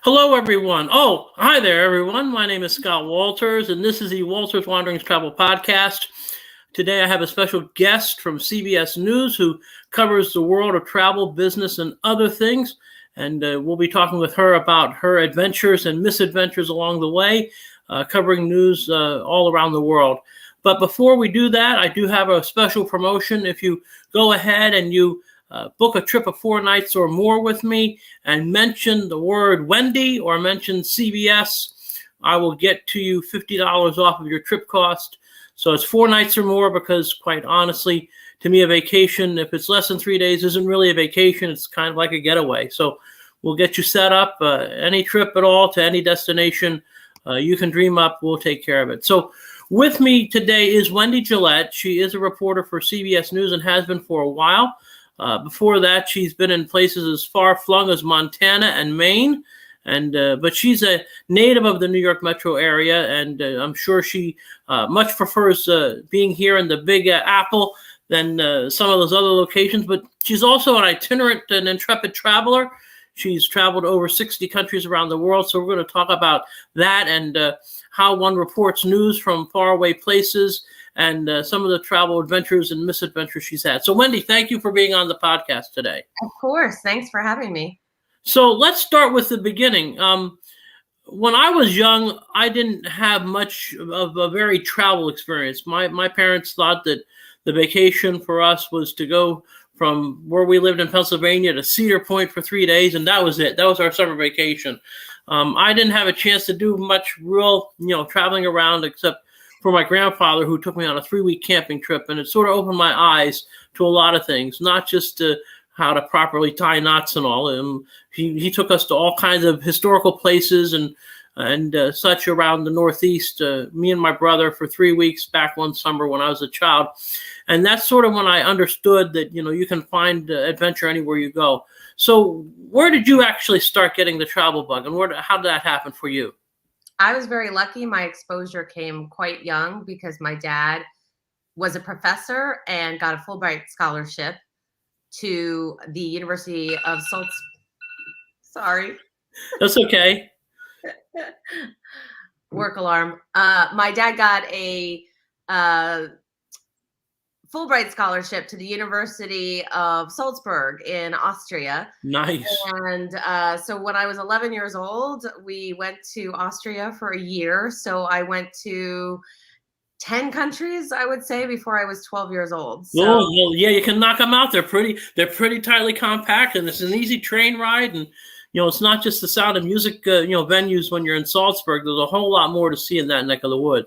Hello, everyone. Oh, hi there, everyone. My name is Scott Walters, and this is the Walters Wanderings Travel Podcast. Today, I have a special guest from CBS News who covers the world of travel, business, and other things. And we'll be talking with her about her adventures and misadventures along the way, covering news all around the world. But before we do that, I do have a special promotion. If you go ahead and you book a trip of 4 nights or more with me and mention the word Wendy or mention CBS, I will get to you $50 off of your trip cost. So it's 4 nights or more because, quite honestly, to me, a vacation, if it's less than 3 days, isn't really a vacation. It's kind of like a getaway. So we'll get you set up. Any trip at all to any destination you can dream up, we'll take care of it. So with me today is Wendy Gillette. She is a reporter for CBS News and has been for a while. Before that, she's been in places as far-flung as Montana and Maine, but she's a native of the New York metro area, and I'm sure she much prefers being here in the Big Apple than some of those other locations. But she's also an itinerant and intrepid traveler. She's traveled over 60 countries around the world, so we're going to talk about that and how one reports news from faraway places and some of the travel adventures and misadventures she's had. So, Wendy, thank you for being on the podcast today. Of course. Thanks for having me. So let's start with the beginning. When I was young, I didn't have much of a very travel experience. My parents thought that the vacation for us was to go from where we lived in Pennsylvania to Cedar Point for 3 days, and that was it. That was our summer vacation. I didn't have a chance to do much real, traveling around except for my grandfather, who took me on a 3-week camping trip, and it sort of opened my eyes to a lot of things, not just to how to properly tie knots and all. He took us to all kinds of historical places and such around the Northeast, me and my brother, for 3 weeks back one summer when I was a child. And that's sort of when I understood that, you can find adventure anywhere you go. So where did you actually start getting the travel bug, and how did that happen for you? I was very lucky. My exposure came quite young because my dad was a professor and got a Fulbright scholarship to the University of Sorry. That's okay. Work alarm. My dad got a Fulbright scholarship to the University of Salzburg in Austria. Nice. And so when I was 11 years old, we went to Austria for a year. So I went to 10 countries, I would say, before I was 12 years old. So, well, yeah, you can knock them out. They're pretty tightly compact, and it's an easy train ride. And it's not just the Sound of Music, venues when you're in Salzburg. There's a whole lot more to see in that neck of the woods.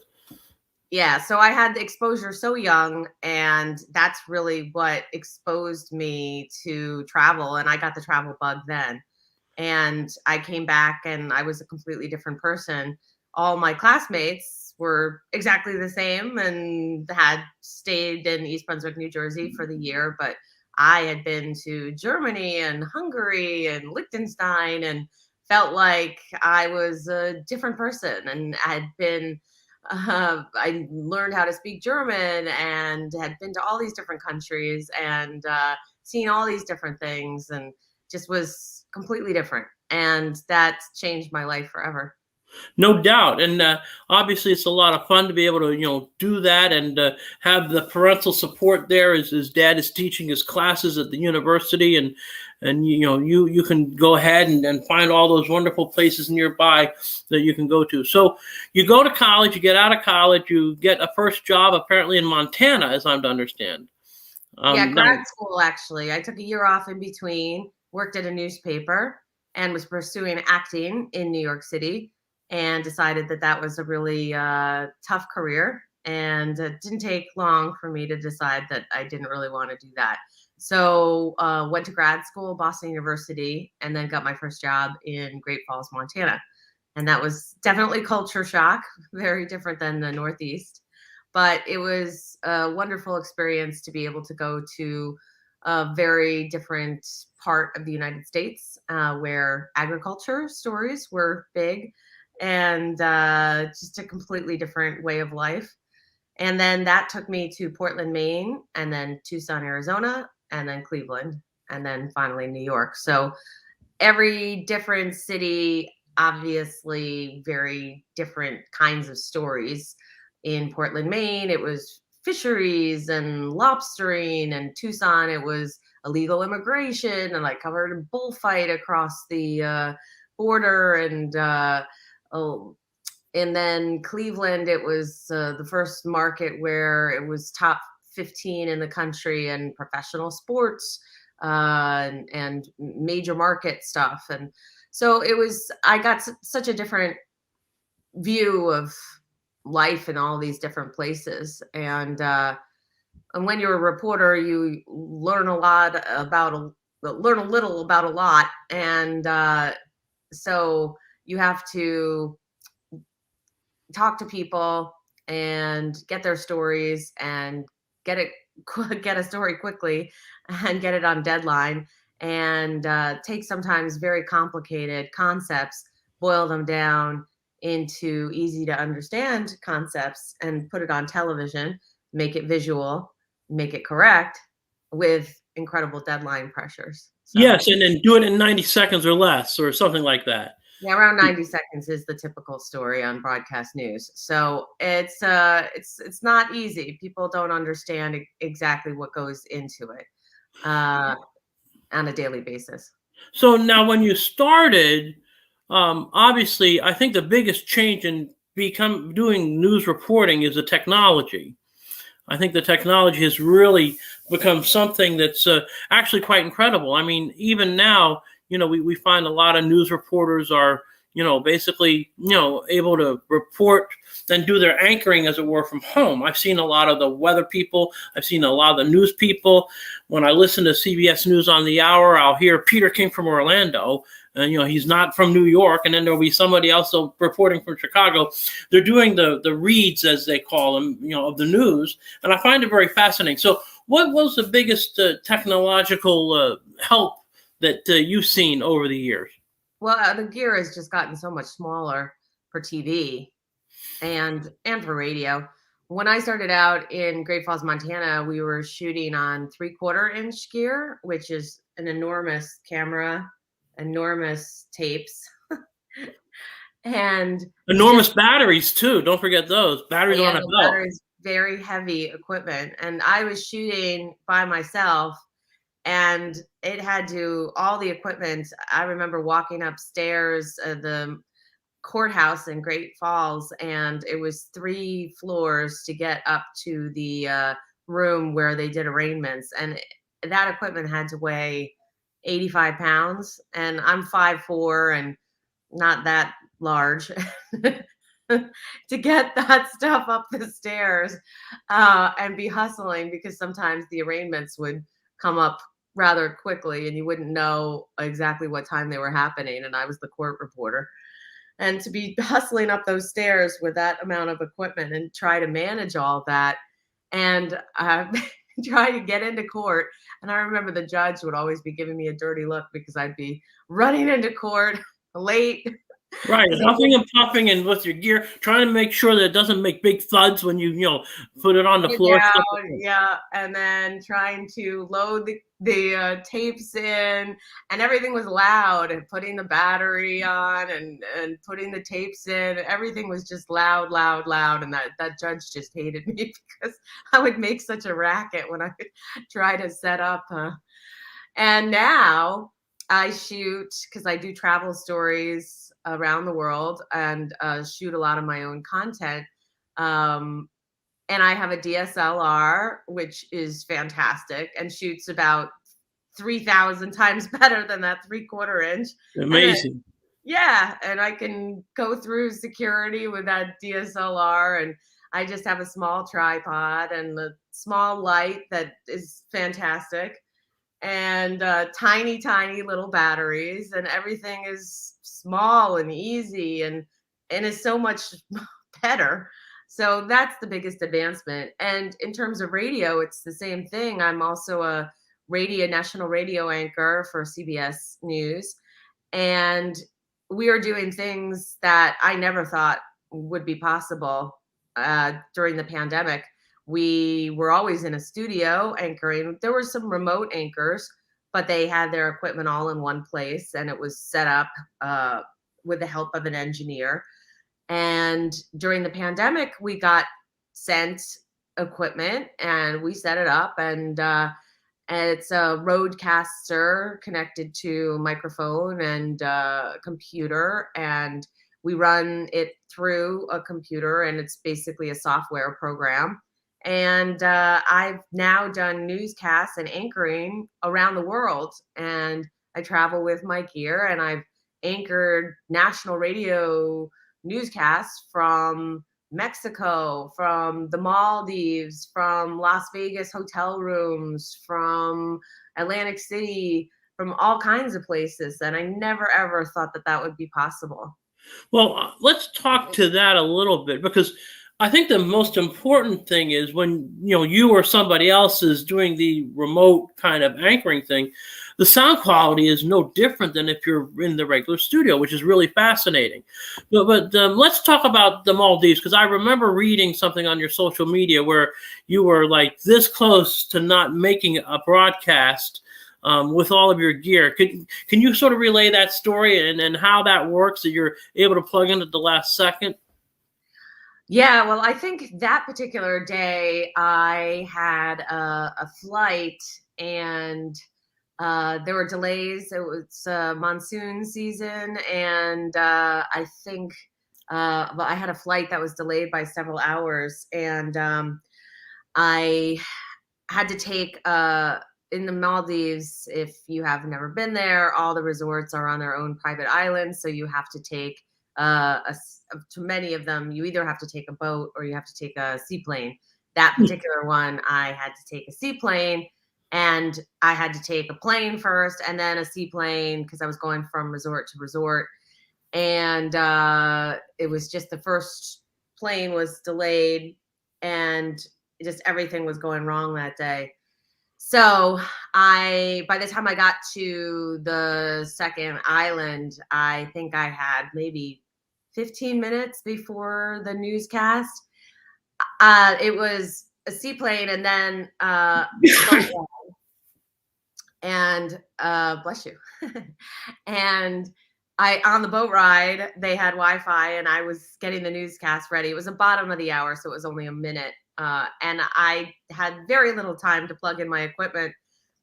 Yeah, so I had the exposure so young, and that's really what exposed me to travel, and I got the travel bug then. And I came back, and I was a completely different person. All my classmates were exactly the same and had stayed in East Brunswick, New Jersey for the year, but I had been to Germany and Hungary and Liechtenstein and felt like I was a different person, and had been I learned how to speak German and had been to all these different countries and seen all these different things, and just was completely different. And that changed my life forever. No doubt. And obviously it's a lot of fun to be able to, do that and have the parental support there as his dad is teaching his classes at the university. And you can go ahead and find all those wonderful places nearby that you can go to. So you go to college, you get out of college, you get a first job apparently in Montana, as I'm to understand. Grad school, actually. I took a year off in between, worked at a newspaper, and was pursuing acting in New York City, and decided that was a really tough career. And it didn't take long for me to decide that I didn't really want to do that. So went to grad school, Boston University, and then got my first job in Great Falls, Montana. And that was definitely culture shock, very different than the Northeast. But it was a wonderful experience to be able to go to a very different part of the United States where agriculture stories were big, and just a completely different way of life. And then that took me to Portland, Maine, and then Tucson, Arizona, and then Cleveland, and then finally New York. So every different city obviously very different kinds of stories. In Portland, Maine, it was fisheries and lobstering, and Tucson, it was illegal immigration, and I covered a bullfight across the border, and then Cleveland, it was the first market where it was top 15 in the country and professional sports and major market stuff. And so I got such a different view of life in all these different places. And when you're a reporter, you learn learn a little about a lot. And so you have to talk to people and get their stories and get a story quickly and get it on deadline, and take sometimes very complicated concepts, boil them down into easy to understand concepts, and put it on television, make it visual, make it correct with incredible deadline pressures. So, yes, and then do it in 90 seconds or less, or something like that. Yeah, around 90 seconds is the typical story on broadcast news. So it's not easy. People don't understand exactly what goes into it on a daily basis. So now, when you started, obviously, I think the biggest change in doing news reporting is the technology. I think the technology has really become something that's actually quite incredible. I mean, even now, we find a lot of news reporters are, basically, able to report and do their anchoring, as it were, from home. I've seen a lot of the weather people. I've seen a lot of the news people. When I listen to CBS News on the Hour, I'll hear Peter King from Orlando, and he's not from New York. And then there'll be somebody else reporting from Chicago. They're doing the reads, as they call them, of the news, and I find it very fascinating. So, what was the biggest technological help that you've seen over the years? Well, the gear has just gotten so much smaller for TV and for radio. When I started out in Great Falls, Montana, we were shooting on 3/4-inch gear, which is an enormous camera, enormous tapes, and enormous batteries too. Don't forget those batteries on a belt. Batteries, very heavy equipment. And I was shooting by myself, and it had all the equipment. I remember walking upstairs the courthouse in Great Falls, and it was 3 floors to get up to the room where they did arraignments. And that equipment had to weigh 85 pounds. And I'm 5'4" and not that large. To get that stuff up the stairs and be hustling, because sometimes the arraignments would come up rather quickly and you wouldn't know exactly what time they were happening. And I was the court reporter. And to be hustling up those stairs with that amount of equipment and try to manage all that and try to get into court. And I remember the judge would always be giving me a dirty look because I'd be running into court late. Right, huffing and puffing, and with your gear, trying to make sure that it doesn't make big thuds when you put it on the floor. Yeah, and then trying to load the tapes in, and everything was loud. And putting the battery on and putting the tapes in, everything was just loud. And that judge just hated me because I would make such a racket when I would try to set up. And now I shoot, because I do travel stories around the world and shoot a lot of my own content. And I have a DSLR, which is fantastic and shoots about 3,000 times better than that 3/4-inch. Amazing. And I can go through security with that DSLR, and I just have a small tripod and a small light that is fantastic, and tiny little batteries, and everything is small and easy and is so much better. So that's the biggest advancement. And in terms of radio, it's the same thing. I'm also a national radio anchor for CBS News, and we are doing things that I never thought would be possible during the pandemic. We were always in a studio anchoring. There were some remote anchors, but they had their equipment all in one place, and it was set up with the help of an engineer. And during the pandemic, we got sent equipment and we set it up, and it's a roadcaster connected to a microphone and computer, and we run it through a computer, and it's basically a software program. And I've now done newscasts and anchoring around the world, and I travel with my gear, and I've anchored national radio newscasts from Mexico, from the Maldives, from Las Vegas hotel rooms, from Atlantic City, from all kinds of places. And I never, ever thought that that would be possible. Well, let's talk to that a little bit, because I think the most important thing is when you or somebody else is doing the remote kind of anchoring thing, the sound quality is no different than if you're in the regular studio, which is really fascinating. But let's talk about the Maldives, because I remember reading something on your social media where you were like this close to not making a broadcast with all of your gear. Can you sort of relay that story and how that works, that you're able to plug in at the last second? Yeah, well, I think that particular day I had a flight, and there were delays. It was monsoon season, and I think well, I had a flight that was delayed by several hours, and I had to take in the Maldives, if you have never been there, all the resorts are on their own private islands, so you have to take to many of them, you either have to take a boat or you have to take a seaplane. That particular one, I had to take a seaplane, and I had to take a plane first and then a seaplane because I was going from resort to resort. And it was just the first plane was delayed, and just everything was going wrong that day. So by the time I got to the second island, I think I had maybe 15 minutes before the newscast. It was a seaplane, and then and bless you. And on the boat ride, they had Wi-Fi, and I was getting the newscast ready. It was the bottom of the hour, so it was only a minute. And I had very little time to plug in my equipment,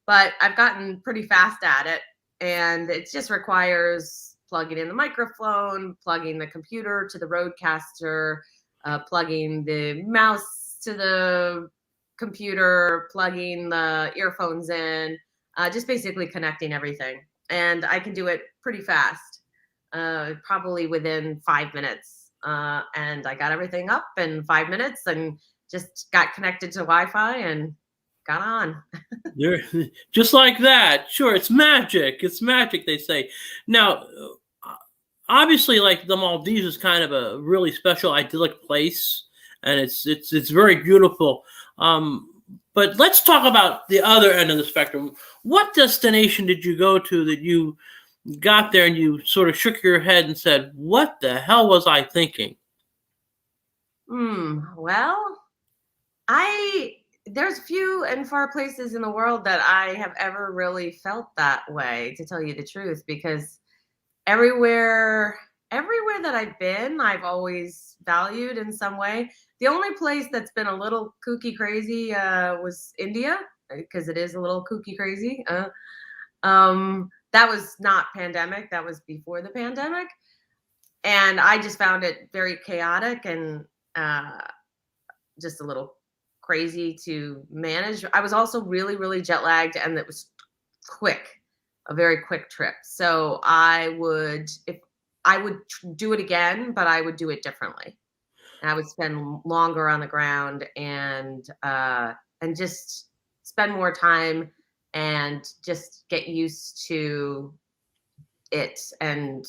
but I've gotten pretty fast at it. And it just requires plugging in the microphone, plugging the computer to the roadcaster, plugging the mouse to the computer, plugging the earphones in, just basically connecting everything. And I can do it pretty fast, probably within 5 minutes. And I got everything up in 5 minutes and just got connected to Wi-Fi and got on. Just like that. Sure, it's magic. It's magic, they say. Now, obviously, like the Maldives is kind of a really special, idyllic place, and it's very beautiful. But let's talk about the other end of the spectrum. What destination did you go to that you got there and you sort of shook your head and said, "What the hell was I thinking?" Well, there's few and far places in the world that I have ever really felt that way, to tell you the truth, because everywhere that I've been, I've always valued in some way. The only place that's been a little kooky crazy was India, because it is a little kooky crazy. That was not pandemic. That was before the pandemic. And I just found it very chaotic and just a little crazy to manage. I was also really, really jet lagged, and it was a very quick trip. So if I would do it again, but I would do it differently. And I would spend longer on the ground and just spend more time and just get used to it and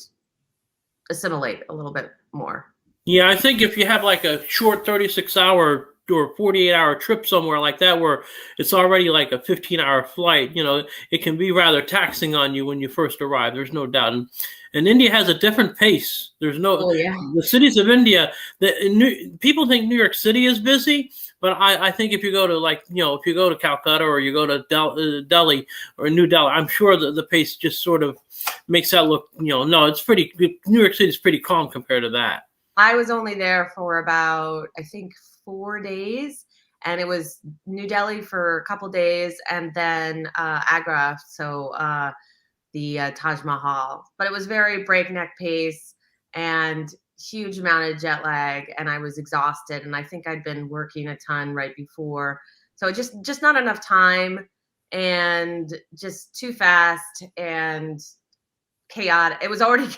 assimilate a little bit more. Yeah, I think if you have like a short 36-hour or 48-hour trip somewhere like that, where it's already like a 15-hour flight, it can be rather taxing on you when you first arrive. There's no doubt. And India has a different pace. The cities of India, people think New York City is busy, But I think if you go to if you go to Calcutta or you go to Delhi or New Delhi, I'm sure the pace just sort of makes that look, no, it's pretty, New York City is pretty calm compared to that. I was only there for about, I think, 4 days, and it was New Delhi for a couple days, and then Agra, so the Taj Mahal. But it was very breakneck pace and huge amount of jet lag, and I was exhausted, and I think I'd been working a ton right before, so just not enough time, and just too fast and chaotic. It was already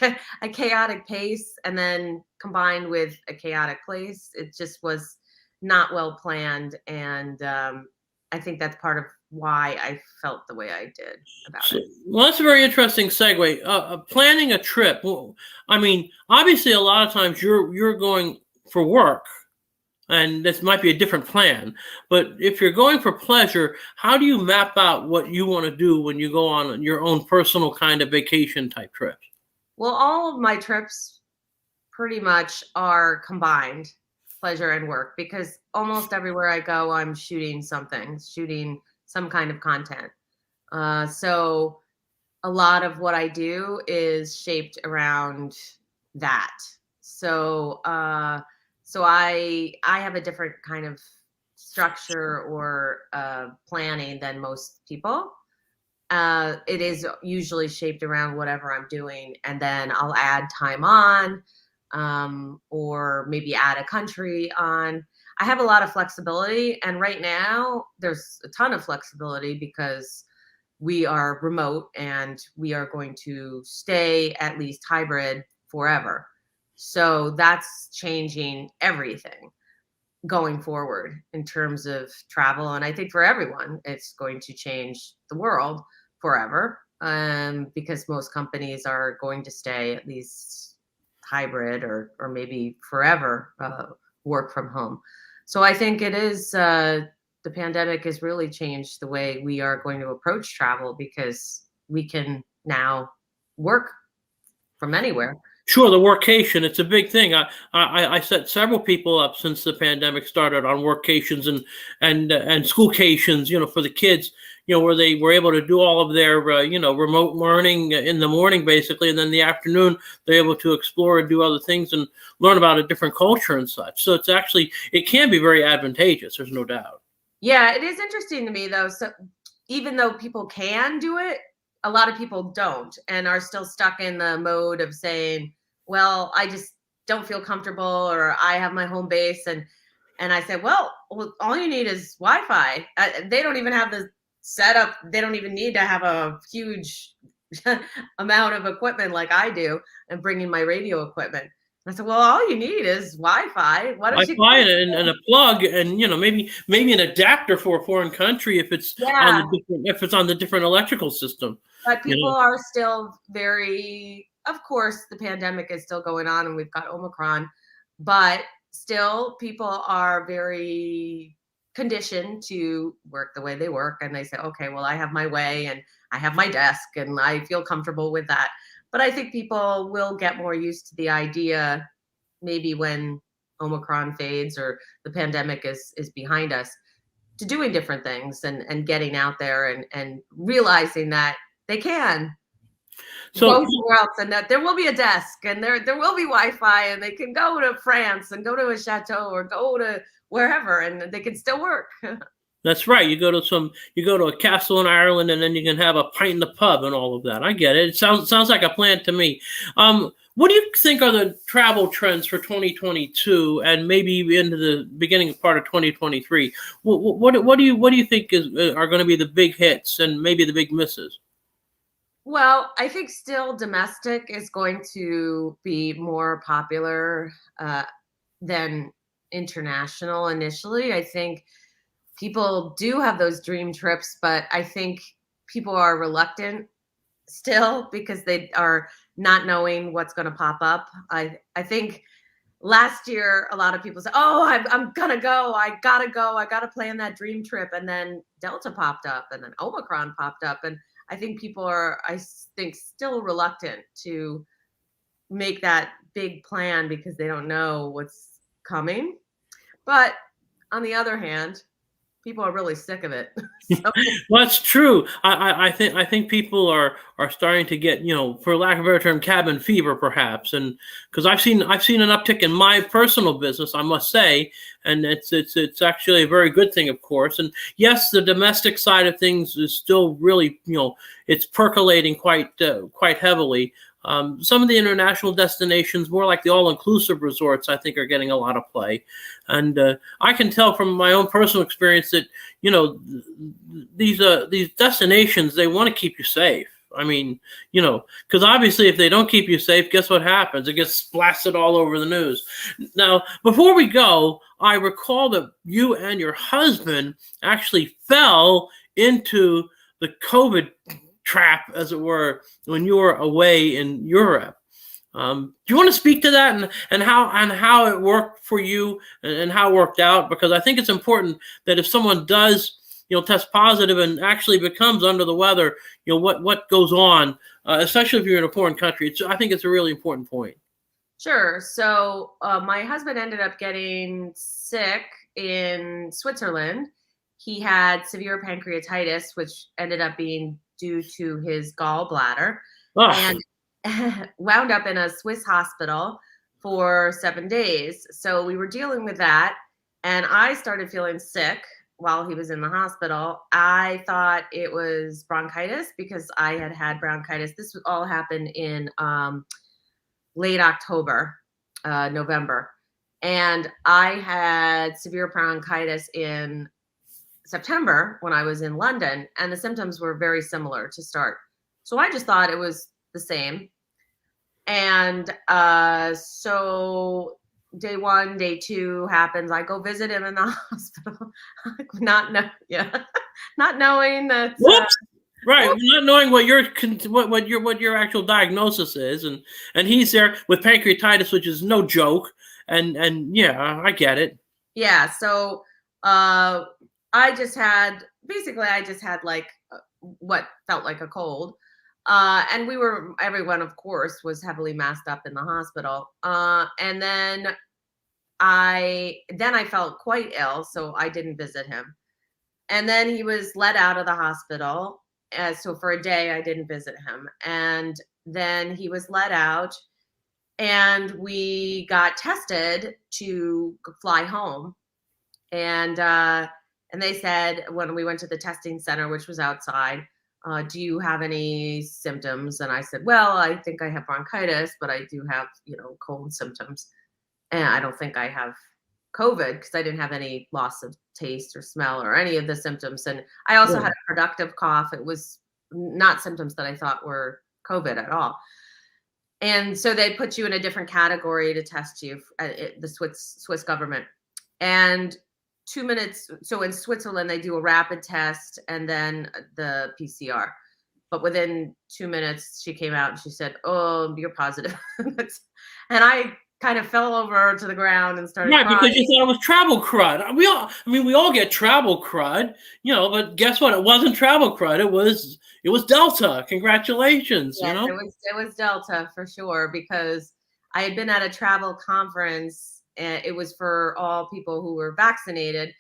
a chaotic pace, and then combined with a chaotic place, it just was not well planned, and I think that's part of why I felt the way I did about it. Well, that's a very interesting segue. Planning a trip. Well, I mean, obviously, a lot of times you're going for work, and this might be a different plan. But if you're going for pleasure, how do you map out what you want to do when you go on your own personal kind of vacation type trips? Well, all of my trips pretty much are combined, pleasure and work, because almost everywhere I go, I'm shooting something, shooting some kind of content. So a lot of what I do is shaped around that. So so I have a different kind of structure or planning than most people. It is usually shaped around whatever I'm doing, and then I'll add time on, or maybe add a country on. I have a lot of flexibility, and right now there's a ton of flexibility because we are remote and we are going to stay at least hybrid forever. So that's changing everything going forward in terms of travel. And I think for everyone, it's going to change the world forever, because most companies are going to stay at least hybrid or maybe forever work from home. So I think it is the pandemic has really changed the way we are going to approach travel, because we can now work from anywhere. Sure, the workation, it's a big thing. I set several people up since the pandemic started on workations and schoolcations, for the kids, where they were able to do all of their, remote learning in the morning, basically, and then the afternoon, they're able to explore and do other things and learn about a different culture and such. So it can be very advantageous, there's no doubt. Yeah, it is interesting to me, though. So even though people can do it, a lot of people don't and are still stuck in the mode of saying, well, I just don't feel comfortable, or I have my home base. And I said, well, all you need is Wi-Fi. They don't even have the setup. They don't even need to have a huge amount of equipment like I do, and bringing my radio equipment. I said, well, all you need is Wi-Fi. Why don't you Wi-Fi and a plug, and maybe an adapter for a foreign country if it's on the different electrical system. But people are still very, of course, the pandemic is still going on, and we've got Omicron, but still people are very conditioned to work the way they work, and they say, okay, well, I have my way and I have my desk and I feel comfortable with that. But I think people will get more used to the idea, maybe when Omicron fades or the pandemic is behind us, to doing different things and getting out there and realizing that they can go somewhere else, and that there will be a desk and there will be Wi-Fi, and they can go to France and go to a chateau or go to wherever, and they can still work. That's right. You go to a castle in Ireland, and then you can have a pint in the pub and all of that. I get it. It sounds like a plan to me. What do you think are the travel trends for 2022 and maybe into the beginning part of 2023? What do you think are going to be the big hits and maybe the big misses? Well, I think still domestic is going to be more popular than international initially. I think people do have those dream trips, but I think people are reluctant still because they are not knowing what's going to pop up. I think last year a lot of people said, "Oh, I'm gonna go. I gotta go. I gotta plan that dream trip." And then Delta popped up, and then Omicron popped up, and I think people are, I think, still reluctant to make that big plan because they don't know what's coming. But on the other hand, people are really sick of it. So, Well, that's true. I think people are starting to get, for lack of a better term, cabin fever, perhaps, and because I've seen an uptick in my personal business, I must say, and it's actually a very good thing, of course. And yes, the domestic side of things is still really, it's percolating quite heavily. Some of the international destinations, more like the all-inclusive resorts, I think are getting a lot of play, and I can tell from my own personal experience that these destinations, they want to keep you safe. I mean, because obviously if they don't keep you safe, guess what happens? It gets blasted all over the news. Now, before we go, I recall that you and your husband actually fell into the COVID trap, as it were, when you were away in Europe. Do you want to speak to that and how it worked for you and how it worked out? Because I think it's important that if someone does test positive and actually becomes under the weather, what goes on, especially if you're in a foreign country. I think it's a really important point. sure. So my husband ended up getting sick in Switzerland. He had severe pancreatitis, which ended up being due to his gallbladder, Oh, and wound up in a Swiss hospital for 7 days. So we were dealing with that, and I started feeling sick while he was in the hospital. I thought it was bronchitis because I had had bronchitis. This all happened in late October, November. And I had severe bronchitis in September when I was in London, and the symptoms were very similar to start. So I just thought it was the same. And so day one, day two happens. I go visit him in the hospital, not knowing that. whoops! Right, not knowing what your actual diagnosis is, and he's there with pancreatitis, which is no joke, and yeah, I get it. Yeah. So I just had like what felt like a cold. And everyone, of course, was heavily masked up in the hospital. And then I felt quite ill, so I didn't visit him. And then he was let out of the hospital. So for a day, I didn't visit him. And then he was let out, and we got tested to fly home. And they said when we went to the testing center, which was outside, do you have any symptoms? And I said, well, I think I have bronchitis, but I do have, cold symptoms. And I don't think I have COVID because I didn't have any loss of taste or smell or any of the symptoms. And I also Yeah. had a productive cough. It was not symptoms that I thought were COVID at all. And so they put you in a different category to test you, the Swiss government. And 2 minutes. So in Switzerland, they do a rapid test and then the PCR. But within 2 minutes, she came out and she said, "Oh, you're positive." And I kind of fell over to the ground and started Right, crying. because you thought it was travel crud. We all get travel crud, but guess what? It wasn't travel crud. It was Delta. Congratulations, Yes, it was Delta for sure, because I had been at a travel conference, and it was for all people who were vaccinated.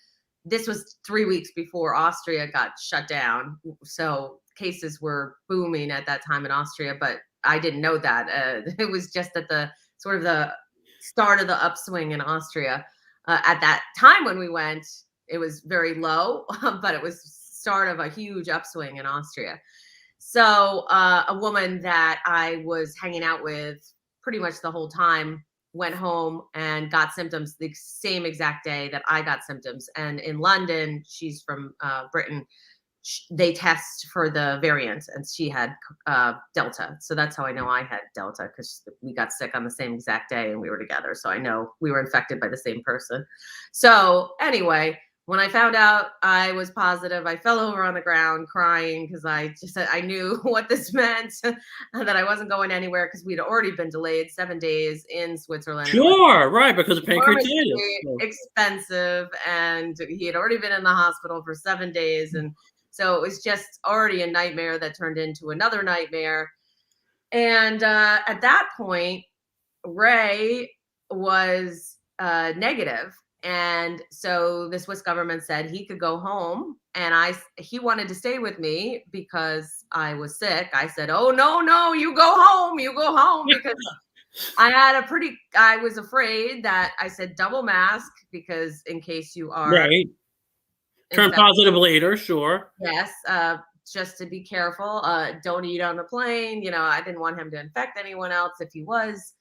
This was 3 weeks before Austria got shut down, so cases were booming at that time in Austria, but I didn't know that. It was just at the sort of the start of the upswing in Austria. At that time when we went, it was very low, but it was start of a huge upswing in Austria. So a woman that I was hanging out with pretty much the whole time went home and got symptoms the same exact day that I got symptoms. And in London, she's from Britain, they test for the variant, and she had Delta. So that's how I know I had Delta, because we got sick on the same exact day and we were together. So I know we were infected by the same person. So anyway, when I found out I was positive, I fell over on the ground crying because I knew what this meant, and that I wasn't going anywhere because we'd already been delayed 7 days in Switzerland. Sure, right, because of pancreatitis. Expensive, and he had already been in the hospital for 7 days, and so it was just already a nightmare that turned into another nightmare. And at that point, Ray was negative. And so the Swiss government said he could go home, and he wanted to stay with me because I was sick. I said, "Oh, no, you go home," because I was afraid that I said double mask because in case you are Right. Turn positive later, sure. Yes, just to be careful. Don't eat on the plane. I didn't want him to infect anyone else if he was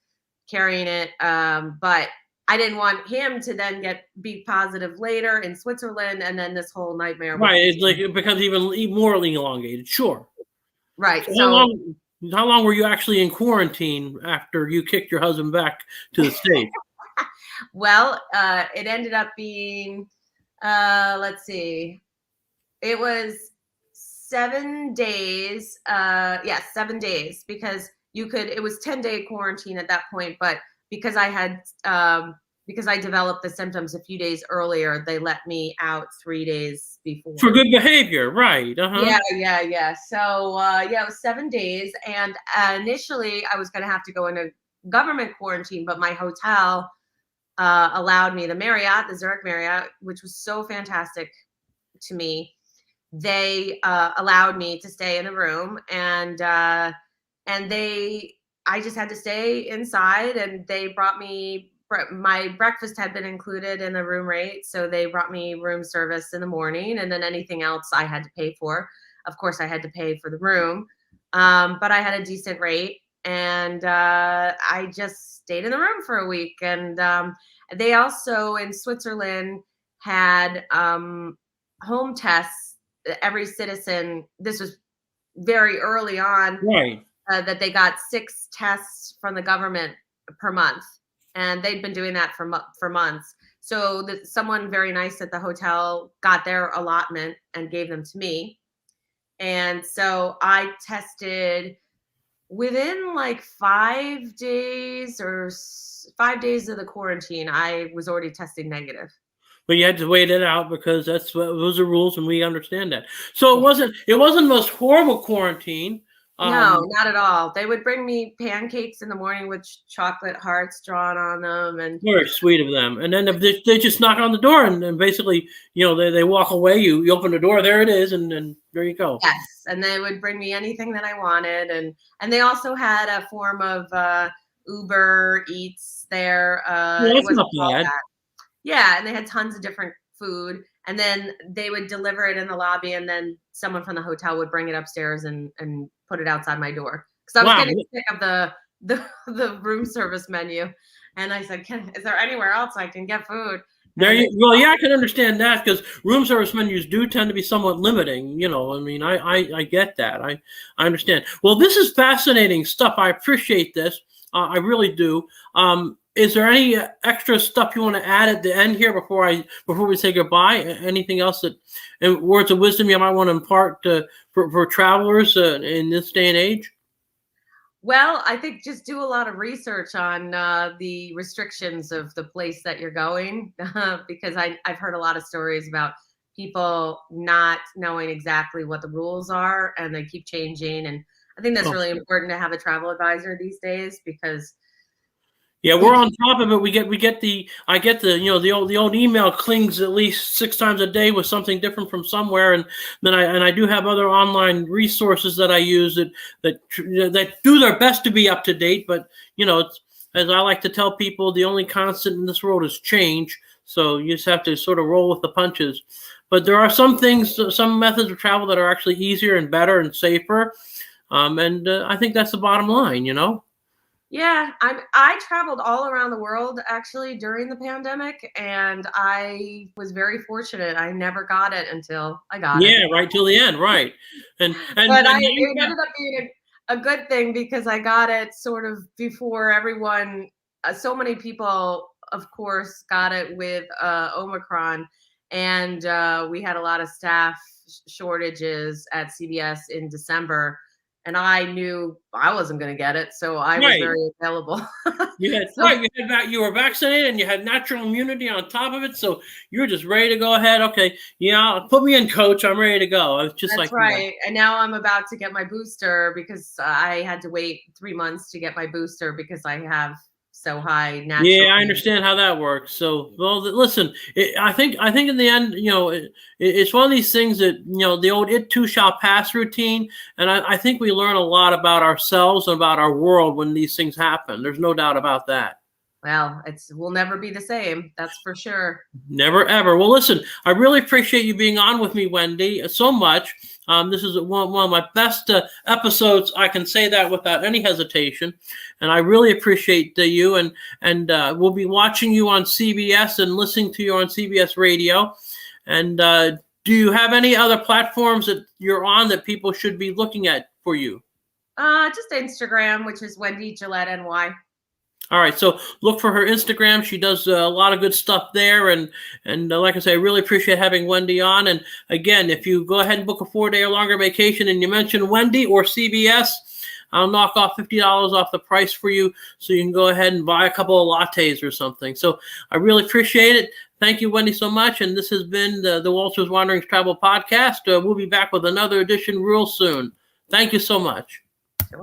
carrying it. But I didn't want him to then be positive later in Switzerland, and then this whole nightmare would Right. It's like continue. it becomes even more elongated. Sure. Right. So So how long were you actually in quarantine after you kicked your husband back to the States? well, it ended up being, let's see, it was 7 days. Yes, 7 days, because it was 10-day quarantine at that point, but because because I developed the symptoms a few days earlier, they let me out 3 days before. For good behavior, right? Uh-huh. Yeah. So it was 7 days, and initially I was going to have to go into government quarantine, but my hotel allowed me, the Zurich Marriott, which was so fantastic to me. They allowed me to stay in the room, and I just had to stay inside, and they brought me my breakfast had been included in the room rate, so they brought me room service in the morning, and then anything else I had to pay for. Of course, I had to pay for the room, but I had a decent rate, and I just stayed in the room for a week. And they also in Switzerland had home tests. Every citizen, this was very early on, Right. that they got 6 tests from the government per month, and they'd been doing that for months. So someone very nice at the hotel got their allotment and gave them to me, and so I tested within like 5 days or 5 days of the quarantine. I was already testing negative. But you had to wait it out because those are rules, and we understand that. So it wasn't the most horrible quarantine. No, not at all. They would bring me pancakes in the morning with chocolate hearts drawn on them, and Very sweet of them. And then they just knock on the door, and basically, they walk away. You open the door, there it is, and there you go. yes, and they would bring me anything that I wanted, and they also had a form of Uber Eats there. That's not bad. Yeah, and they had tons of different food, and then they would deliver it in the lobby, and then someone from the hotel would bring it upstairs and put it outside my door, because I was getting sick of the room service menu, and I said, is there anywhere else I can get food? I can understand that, because room service menus do tend to be somewhat limiting. I mean, I get that. I understand. Well, this is fascinating stuff. I appreciate this. I really do. Is there any extra stuff you want to add at the end here before we say goodbye? Anything else and words of wisdom you might want to impart for travelers in this day and age? Well, I think just do a lot of research on the restrictions of the place that you're going, because I've heard a lot of stories about people not knowing exactly what the rules are, and they keep changing. And I think that's really important to have a travel advisor these days, because yeah, we're on top of it. I get the old email clings at least 6 times a day with something different from somewhere, and then I do have other online resources that I use that do their best to be up to date. But it's, as I like to tell people, the only constant in this world is change. So you just have to sort of roll with the punches. But there are some methods of travel that are actually easier and better and safer, and I think that's the bottom line. Yeah, I traveled all around the world actually during the pandemic, and I was very fortunate. I never got it until I got it. Yeah, right till the end, right. But it ended up being a good thing, because I got it sort of before everyone. So many people, of course, got it with Omicron, and we had a lot of staff shortages at CBS in December. And I knew I wasn't going to get it, so I was very available. You were vaccinated, and you had natural immunity on top of it, so you were just ready to go ahead. Okay, put me in, coach. I'm ready to go. I was just That's right. And now I'm about to get my booster, because I had to wait 3 months to get my booster because I have so high naturally. Yeah, I understand how that works. So, well, listen, I think in the end, it's one of these things that, the old "it too shall pass" routine, and I think we learn a lot about ourselves and about our world when these things happen. There's no doubt about that. Well, we'll never be the same. That's for sure. Never, ever. Well, listen, I really appreciate you being on with me, Wendy, so much. This is one of my best episodes. I can say that without any hesitation. And I really appreciate you. And we'll be watching you on CBS and listening to you on CBS Radio. And do you have any other platforms that you're on that people should be looking at for you? Just Instagram, which is Wendy Gillette NY. All right, so look for her Instagram. She does a lot of good stuff there, and like I say, I really appreciate having Wendy on. And again, if you go ahead and book a 4-day or longer vacation, and you mention Wendy or CBS, I'll knock off $50 off the price for you, so you can go ahead and buy a couple of lattes or something. So I really appreciate it. Thank you, Wendy, so much. And this has been the Walters Wanderings Travel Podcast. We'll be back with another edition real soon. Thank you so much. Sure.